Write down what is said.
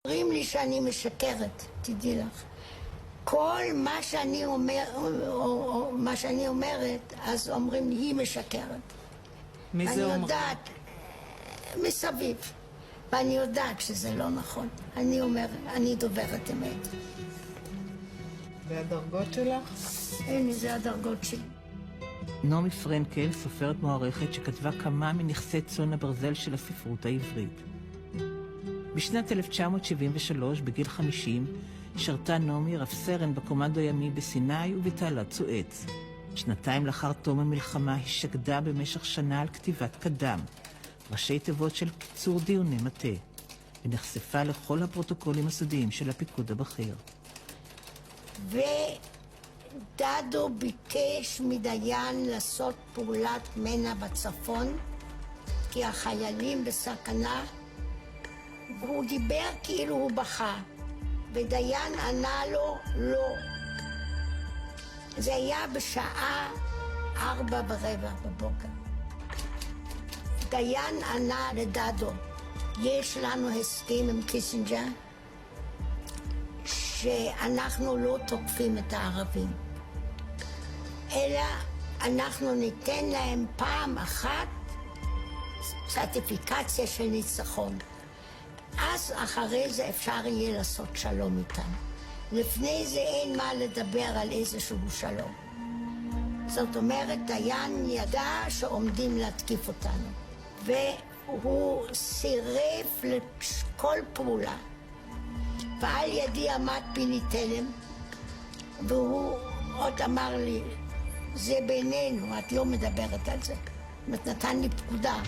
אומרים לי שאני משקרת, תדעי לך. כל מה שאני אומרת, אז אומרים לי, היא משקרת. מי זה אומר? אני יודעת, מסביב. ואני יודעת שזה לא נכון. אני אומרת, אני דוברת אמת. והדרגות שלך? הנה, זה הדרגות שלי. נעמי פרנקל, סופרת מוערכת שכתבה כמה מנכסי צאן הברזל של הספרות העברית. בשנת 1973, בגיל 50, שרתה נעמי רב סרן בקומנדו הימי בסיני ובתעלת סואץ. שנתיים לאחר תום המלחמה היא שקדה במשך שנה על כתיבת קדם, ראשי תיבות של קיצור דיוני מטה, ונחשפה לכל הפרוטוקולים הסודיים של הפיקוד הבכיר. ודדו ביקש מדיין לעשות פעולת מנע בצפון, כי החיילים בסכנה. הוא דיבר כאילו הוא בכה, ודיין ענה לו לא. זה היה בשעה 4:15 בבוקר. דיין ענה לדדו, יש לנו הסכם עם קיסינג'ר שאנחנו לא תוקפים את הערבים, אלא אנחנו ניתן להם פעם אחת סרטיפיקציה של ניצחון. אז אחרי זה אפשר יהיה לעשות שלום איתם. לפני זה אין מה לדבר על איזשהו שלום. זאת אומרת, דיין ידע שעומדים להתקיף אותנו. והוא סירב לכל פעולה. ועל ידי עמד פיני תלם, והוא עוד אמר לי, זה בינינו, את לא מדברת על זה. נתן לי פקודה.